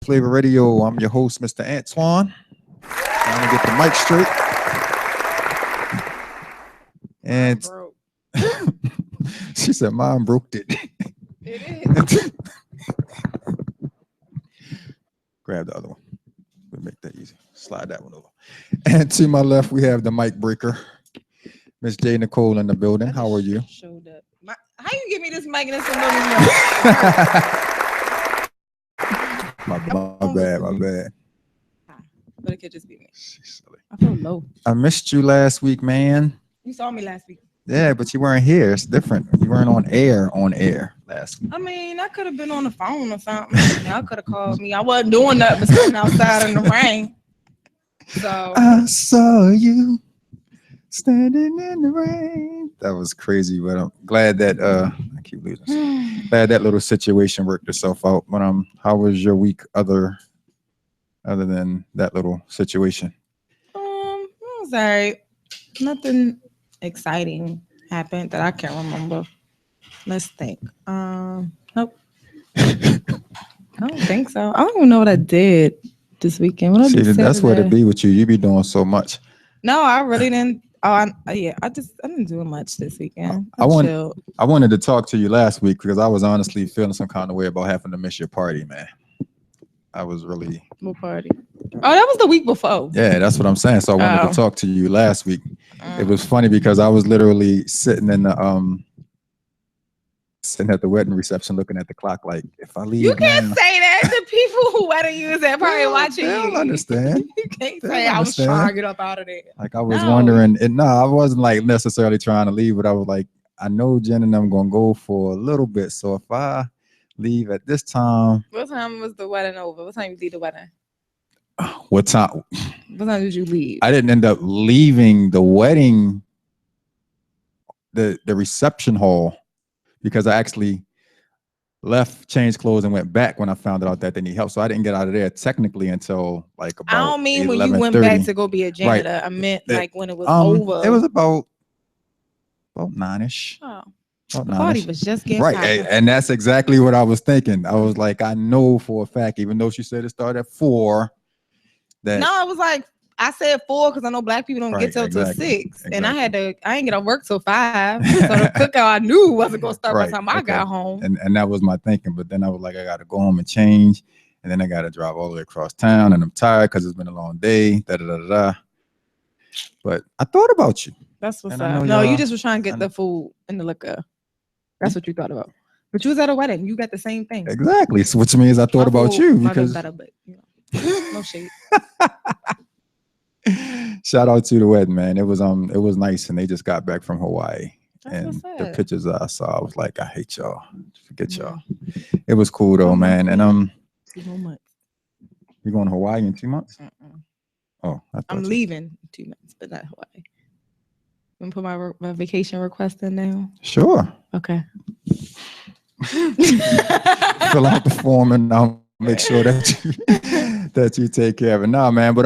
Flava Radio. I'm your host, Mr. Antoine. Trying to get the mic straight. And she said, "Mom broke it." It is. Grab the other one. We'll make that easy. Slide that one over. And to my left, we have the mic breaker, Miss J. Nicole in the building. How are you? Showed up. How you give me this mic and it's no My bad. But it could just be me. She's silly. I feel low. I missed you last week, man. You saw me last week. Yeah, but you weren't here. It's different. You weren't on air last week. I mean, I could have been on the phone or something. Y'all could have called me. I wasn't doing nothing but sitting outside in the rain. So I saw you standing in the rain. That was crazy, but I'm glad that I keep losing. Glad that little situation worked itself out. But how was your week other than that little situation? It was all right. Nothing exciting happened that I can't remember. Let's think. Nope. I don't think so. I don't even know what I did this weekend. What I See, did that's what it Saturday. be with you. You be doing so much. No, I really didn't. I didn't do much this weekend. I chilled. wanted to talk to you last week because I was honestly feeling some kind of way about having to miss your party, man. I was really. What party? Oh, that was the week before. Yeah, that's what I'm saying. So I wanted to talk to you last week. It was funny because I was literally sitting at the wedding reception looking at the clock like, if I leave, you can't say that. The people who wedding you is that probably watching they you. don't understand. You can't say I was trying to get up out of there. Like I was wondering, and no, I wasn't like necessarily trying to leave, but I was like, I know Jen and I'm gonna go for a little bit. So if I leave at this time. What time was the wedding over? What time you did the wedding? What time did you leave? I didn't end up leaving the wedding, the reception hall, because I actually left, changed clothes, and went back when I found out that they need help. So I didn't get out of there technically until like about. I don't mean when you went back to go be a janitor. Right. I meant like when it was over. It was about 9ish. Oh. The party was just getting right, and that's exactly what I was thinking. I was like, I know for a fact, even though she said it started at 4. That no, it was like I said 4 because I know black people don't get till 6, and I ain't get off work till 5. So the cookout I knew wasn't gonna start by the time I got home. And that was my thinking. But then I was like, I got to go home and change, and then I got to drive all the way across town, and I'm tired because it's been a long day. But I thought about you. That's what's up. No, you just was trying to get the food and the liquor. That's what you thought about. But you was at a wedding. You got the same thing. Exactly. So which means I thought about you because better, but no shade. Shout out to the wedding, man. It was nice, and they just got back from Hawaii. That's and the pictures I saw, I was like, I hate y'all. Forget y'all. It was cool though, man. And 2 months. You going to Hawaii in 2 months? Oh, I'm leaving in 2 months, but not Hawaii. I'm gonna put my vacation request in now. Sure. Okay. Fill out the form, and I'll make sure that you take care of it. Nah, man, but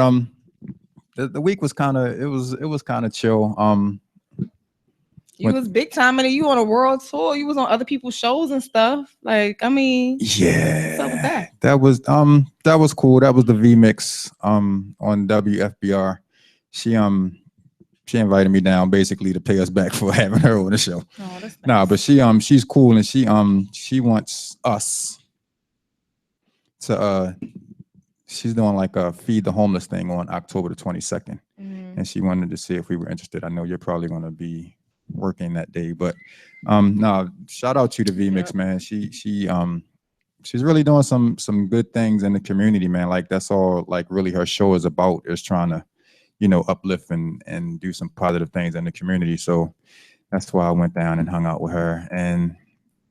the week was kind of chill. You was big time, and you on a world tour. You was on other people's shows and stuff. Like, I mean, yeah. What's up with that? That was cool. That was the V Mix on WFBR. She invited me down basically to pay us back for having her on the show. Oh, that's nice. Nah, but she's cool, and she wants us to she's doing like a feed the homeless thing on October the 22nd. And she wanted to see if we were interested. I know you're probably going to be working that day, but no, shout out to the V Mix, man. She's really doing some good things in the community, man. Like that's all like really her show is about, is trying to uplift and do some positive things in the community. So that's why I went down and hung out with her. And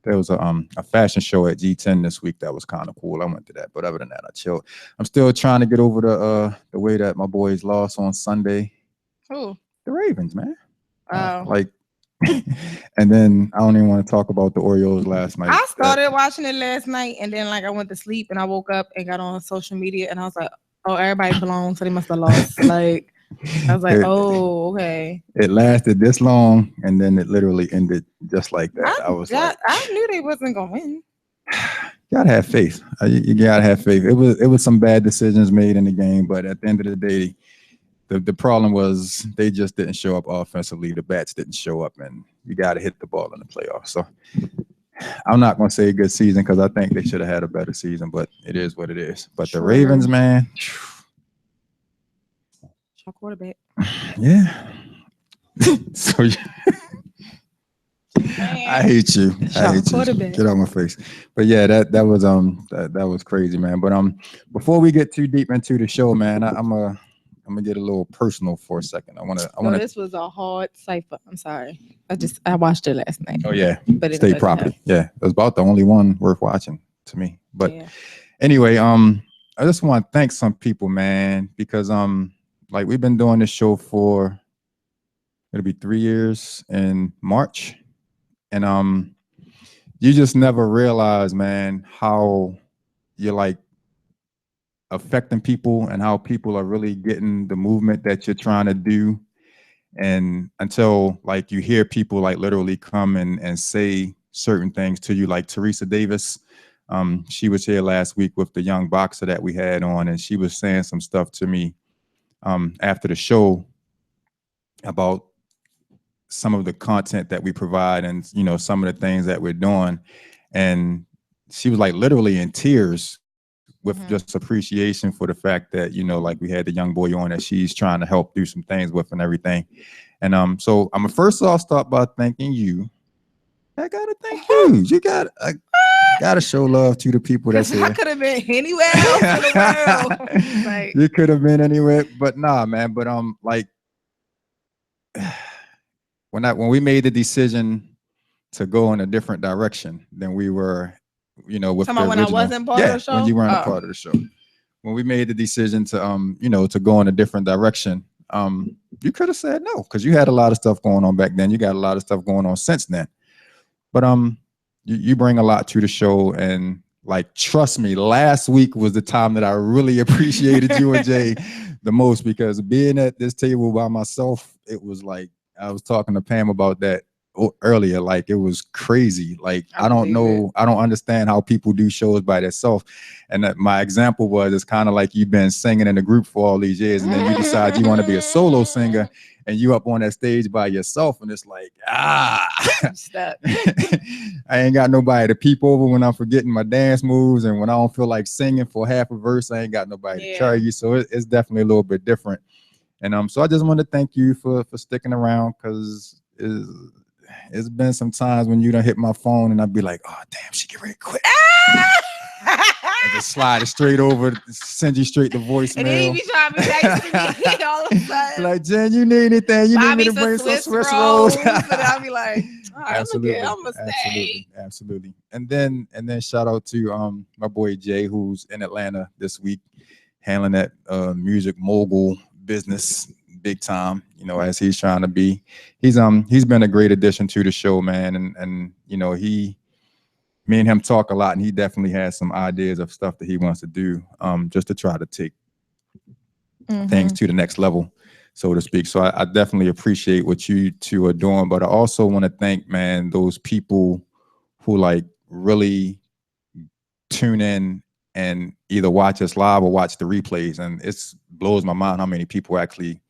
there was a fashion show at G10 this week that was kind of cool. I went to that, but other than that, I chilled. I'm still trying to get over the way that my boys lost on Sunday. Who? The Ravens, man. And then I don't even want to talk about the Orioles last night. I started watching it last night, and then like I went to sleep, and I woke up and got on social media, and I was like, oh, everybody belongs, so they must have lost. Like, I was like, oh, okay. It lasted this long, and then it literally ended just like that. I knew they wasn't gonna win. gotta have faith. You gotta have faith. It was some bad decisions made in the game, but at the end of the day, the problem was they just didn't show up offensively. The bats didn't show up, and you got to hit the ball in the playoffs. So I'm not going to say a good season because I think they should have had a better season, but it is what it is. But the Ravens, True. man, Our quarterback. yeah. So I hate you. I Our hate you. quarterback. Get out my face. But yeah, that was crazy, man. But before we get too deep into the show, man, I'm gonna get a little personal for a second. I No, wanna. this was a hard cipher. I'm sorry. I watched it last night. Oh yeah, But state anybody property. Yeah, it was about the only one worth watching to me. But Yeah. anyway, I just want to thank some people, man, because like we've been doing this show for it'll be 3 years in March, and you just never realize, man, how you're like affecting people and how people are really getting the movement that you're trying to do. And until like you hear people like literally come and say certain things to you, like Teresa Davis, she was here last week with the young boxer that we had on, and she was saying some stuff to me after the show about some of the content that we provide and some of the things that we're doing. And she was like literally in tears with just appreciation for the fact that like we had the young boy on that she's trying to help do some things with and everything. And so I'm first off start by thanking you. I gotta thank you. You gotta show love to the people that's Because I here. could have been anywhere else in the world. Like, You could have been anywhere, but nah, man. But like when we made the decision to go in a different direction than we were, with talking the about when I original. wasn't part of Yeah, the when show. you weren't a Oh. part of the show. When we made the decision to to go in a different direction, you could have said no because you had a lot of stuff going on back then. You got a lot of stuff going on since then. But you bring a lot to the show, and like trust me, last week was the time that I really appreciated you and Jay the most, because being at this table by myself, it was like I was talking to Pam about that earlier. Like it was crazy. Like I I don't believe it. know, I don't understand how people do shows by themselves. And my example was, it's kind of like you've been singing in a group for all these years, and then you decide you want to be a solo singer, and you up on that stage by yourself, and it's like Stop. I ain't got nobody to peep over when I'm forgetting my dance moves, and when I don't feel like singing for half a verse, I ain't got nobody to carry you. So it's definitely a little bit different. And so I just want to thank you for sticking around, because it's been some times when you done hit my phone and I'd be like, oh damn, she get ready quick. And just slide it straight over, send you straight to voicemail. And then he be trying to be nice to me all of a sudden. Like, Jen, you need anything? You Buy need me me to some bring some Swiss Swiss rolls. rolls? And I'll be like, all right, Absolutely, look at, I'm going to stay. absolutely. And then shout out to my boy Jay, who's in Atlanta this week, handling that music mogul business big time, as he's trying to be. He's been a great addition to the show, man. And me and him talk a lot, and he definitely has some ideas of stuff that he wants to do, just to try to take things to the next level, so to speak. So I definitely appreciate what you two are doing, but I also want to thank, man, those people who like really tune in and either watch us live or watch the replays. And it blows my mind how many people actually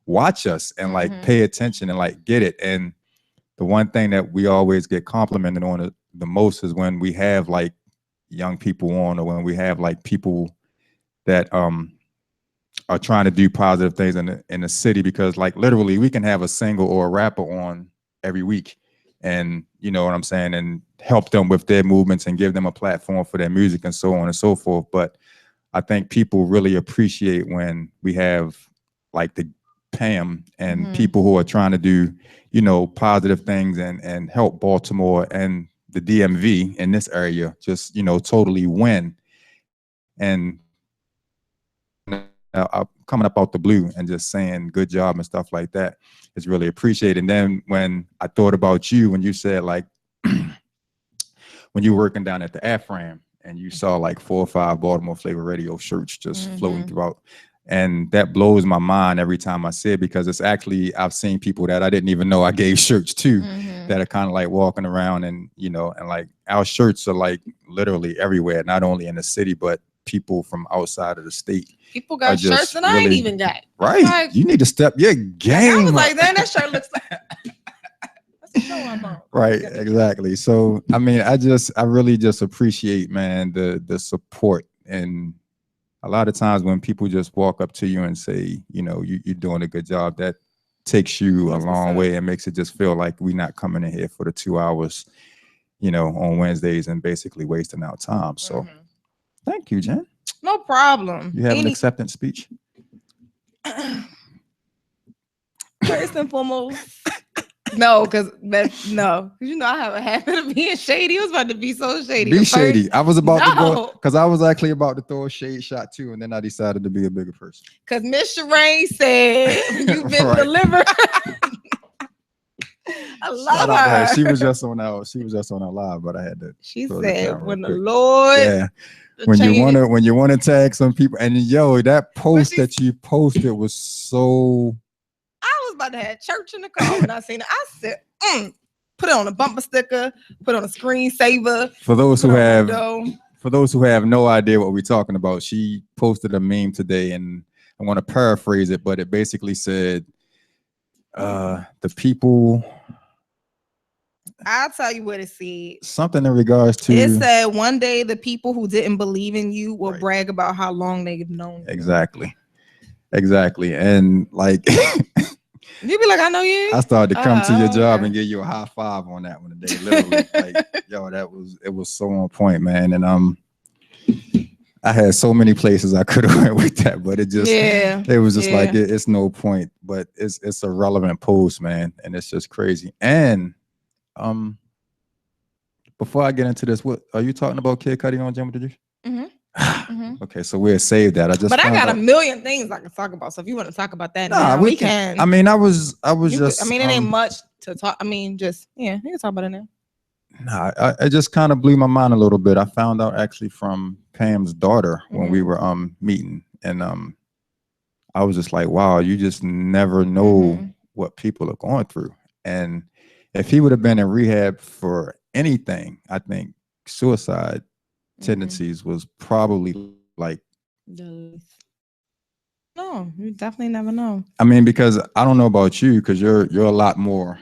watch us and like pay attention and like get it. And the one thing that we always get complimented on the most is when we have like young people on, or when we have like people that are trying to do positive things in the city, because like literally we can have a single or a rapper on every week, and you know what I'm saying, and help them with their movements and give them a platform for their music and so on and so forth. But I think people really appreciate when we have like the Pam and people who are trying to do, positive things and help Baltimore and the DMV in this area just, totally win. And coming up out the blue and just saying good job and stuff like that is really appreciated. And then when I thought about you, when you said like, when you were working down at the AFRAM and you saw like 4 or 5 Baltimore Flava radio shirts just floating throughout, And that blows my mind every time I see it, because it's actually, I've seen people that I didn't even know I gave shirts to that are kind of like walking around, and and like our shirts are like literally everywhere, not only in the city, but people from outside of the state People are got shirts just that I ain't really even got. right. Like, You need to step your like, I was game like, up. damn, that shirt looks like that's the show I'm on. Right, exactly. So I mean, I really just appreciate, man, the support. And a lot of times when people just walk up to you and say, you're doing a good job, that takes you a That's what's long up. way and makes it just feel like we're not coming in here for the 2 hours, on Wednesdays and basically wasting our time. So thank you, Jen. No problem. You have an acceptance speech? First and foremost, no, because I have a habit of being shady. It was about to be so shady. Be shady. I was about to go, No, because I was actually about to throw a shade shot too, and then I decided to be a bigger person. because Miss Shireen said you've been Right. delivered. I love her. She was just on our live, but I had to. She throw the said, camera "When the quick. Lord, Yeah. When you wanna tag some people, and that post she- that you posted was so. I was about to have church in the car when I seen it. I said, put it on a bumper sticker, put it on a screensaver. For those put who it on have, window." for those who have no idea what we're talking about, she posted a meme today, and I want to paraphrase it, but it basically said, the people. I'll tell you what it said. Something in regards to. It said, one day the people who didn't believe in you will Right. brag about how long they've known you. Exactly. And like you be like, I know you. I started to come to your job okay. and give you a high five on that one today. Literally. Like, yo, it was so on point, man. And I had so many places I could have went with that, but it was just like it's no point. But it's a relevant post, man, and it's just crazy. And before I get into this, what are you talking about? Kid Cudi on Jim with the Juice? Okay, so we'll save that. But I got a million things I can talk about. So if you want to talk about that, we can. I mean, I was just. I mean, it ain't much to talk. I mean, just you can talk about it now. Nah, it just kind of blew my mind a little bit. I found out actually from Pam's daughter when we were meeting, and I was just like, wow, you just never know what people are going through. And if he would have been in rehab for anything, I think suicide tendencies was probably like. No, you definitely never know. I mean, because I don't know about you, because you're a lot more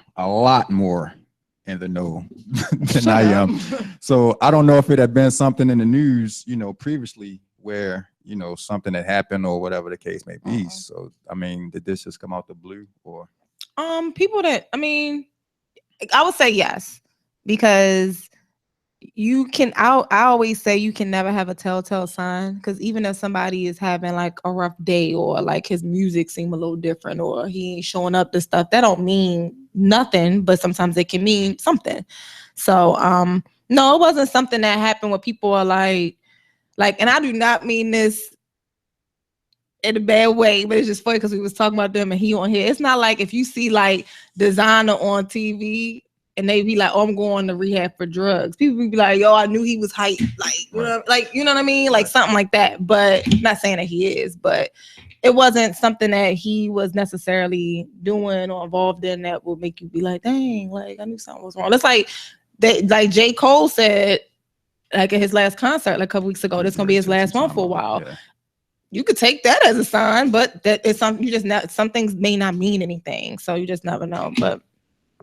in the know than I am. So I don't know if it had been something in the news, previously where, something had happened or whatever the case may be. So, I mean, did this just come out the blue or? People that, I mean, I would say yes, because you can, I always say you can never have a telltale sign, because even if somebody is having like a rough day or like his music seem a little different or he ain't showing up to stuff, that don't mean nothing, but sometimes it can mean something. So no, it wasn't something that happened where people are like, and I do not mean this in a bad way, but it's just funny because we was talking about them and he on here. It's not like if you see like designer on TV and they be like, oh, I'm going to rehab for drugs. People be like, yo, I knew he was hype. Like, you know what I mean? Like something like that. But I'm not saying that he is, but it wasn't something that he was necessarily doing or involved in that would make you be like, dang, like I knew something was wrong. It's like J. Cole said, like at his last concert like a couple weeks ago, this is gonna be his last one for a while. Yeah. You could take that as a sign, but that is something you just not. Some things may not mean anything, so you just never know. But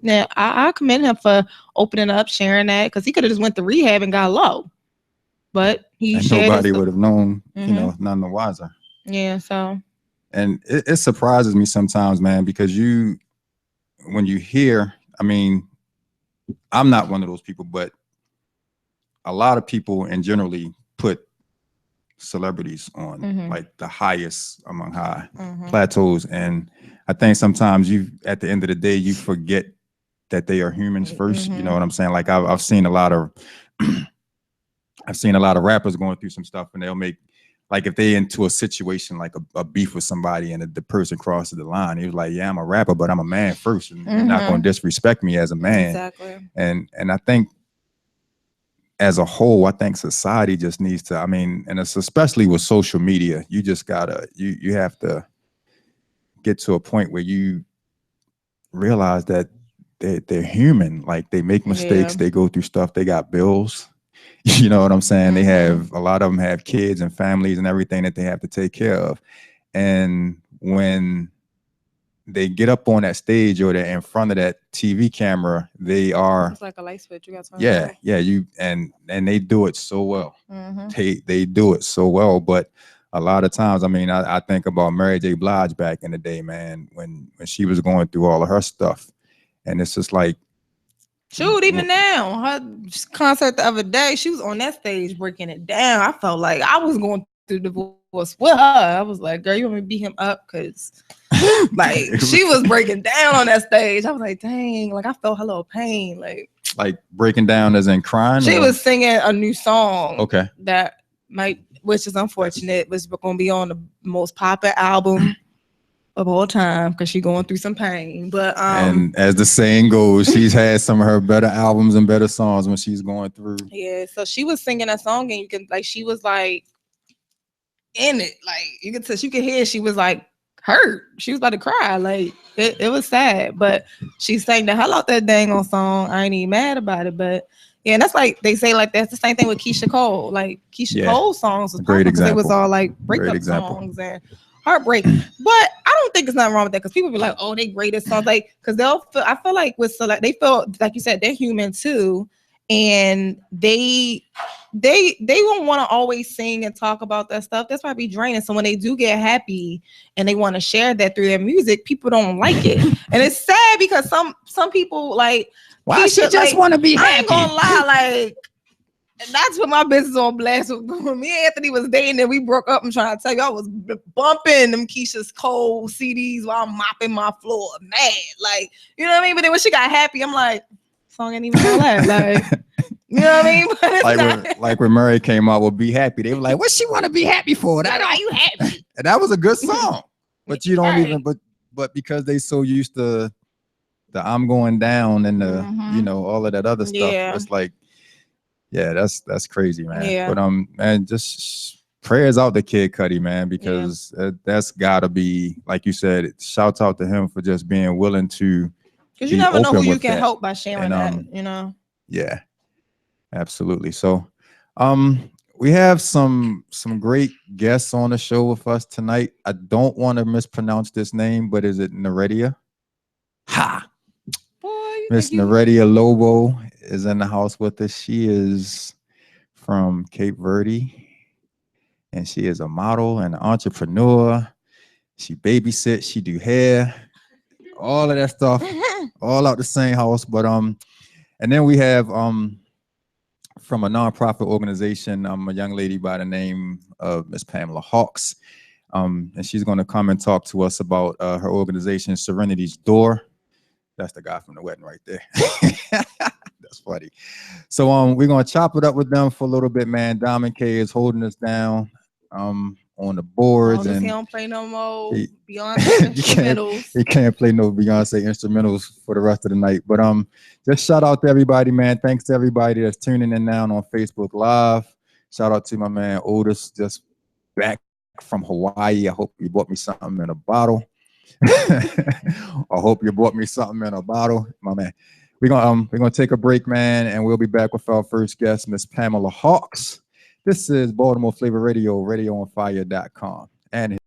yeah, I commend him for opening up, sharing that, because he could have just went to rehab and got low, but nobody would have known, none the wiser. Yeah, so. And it surprises me sometimes, man, because when you hear, I mean, I'm not one of those people, but a lot of people and generally put celebrities on like the highest among high plateaus, and I think sometimes at the end of the day you forget that they are humans first. You know what I'm saying? Like I've seen a lot of rappers going through some stuff, and they'll make, like, if they into a situation like a beef with somebody and the person crosses the line, he was like, yeah, I'm a rapper, but I'm a man first, and you're not going to disrespect me as a man. Exactly. And I think as a whole, I think society just needs to, I mean, and it's especially with social media, you just gotta, you have to get to a point where you realize that they're human. Like they make Yeah. mistakes, they go through stuff, they got bills. You know what I'm saying? They Mm-hmm. have, a lot of them have kids and families and everything that they have to take care of. And when they get up on that stage or they're in front of that TV camera, they are, It's like a light switch. You got to turn it yeah, off. yeah, you, and they do it so well. Mm-hmm. They do it so well. But a lot of times, I mean, I think about Mary J. Blige back in the day, man, when she was going through all of her stuff. And it's just like, Shoot, even now, her concert the other day, she was on that stage breaking it down. I felt like I was going through divorce with her. I was like, girl, you want me to beat him up? Because, like, she was breaking down on that stage. I was like, dang, like, I felt her little pain. like breaking down as in crying? She or? was singing a new song. Okay. That might, which is unfortunate, was going to be on the most popular album of all time because she's going through some pain. But and as the saying goes, she's had some of her better albums and better songs when she's going through. Yeah, so she was singing that song and you can like she was like in it. Like you could tell she could hear she was like hurt. She was about to cry. Like it was sad. But she sang the hell out that dang on song. I ain't even mad about it. But yeah, and that's like they say like that's the same thing with Keisha Cole. Like Keisha Cole's songs was great because it was example. all like breakup songs and heartbreak. But I don't think it's nothing wrong with that because people be like, oh, they greatest songs. Like because they'll feel I feel like with select they feel like you said they're human too. And they won't want to always sing and talk about that stuff. That's probably draining. So when they do get happy and they want to share that through their music, people don't like it. And it's sad because some people like why Keisha, she just like, want to be happy. I ain't gonna lie, like that's what my business on blast. When me and Anthony was dating and we broke up, I'm trying to tell you, I was bumping them Keisha's Cole CDs while I'm mopping my floor, mad. Like, you know what I mean? But then when she got happy, I'm like, song ain't even all that. Like, you know what I mean? But it's like when Murray came out with Be Happy, they were like, what she want to be happy for? That are you happy? And that was a good song. But you don't even but because they so used to the I'm going down and the you know all of that other stuff. Yeah. It's like, yeah, that's crazy, man. Yeah. But man, just prayers out to Kid Cudi, man, because that's gotta be, like you said, shouts out to him for just being willing to, because you never know who you can help by sharing that, you know. Yeah, absolutely. So we have some great guests on the show with us tonight. I don't want to mispronounce this name, but is it Neredia? Ha! Miss Neredia Lobo is in the house with us. She is from Cape Verde, and she is a model and an entrepreneur. She babysits, she do hair, all of that stuff, all out the same house. But and then we have from a nonprofit organization, a young lady by the name of Miss Pamela Hawks, and she's going to come and talk to us about her organization, Serenity's Door. That's the guy from the wedding right there. That's funny. So we're gonna chop it up with them for a little bit, man. Diamond K is holding us down on the boards, and he don't play no more Beyonce instrumentals. He can't play no Beyonce instrumentals for the rest of the night. But just shout out to everybody, man. Thanks to everybody that's tuning in now on Facebook Live. Shout out to my man Otis, just back from Hawaii. I hope you bought me something in a bottle. I hope you bought me something in a bottle, my man. We're gonna take a break, man, and we'll be back with our first guest, Miss Pamela Hawks. This is Baltimore Flava Radio, radioonfire.com, and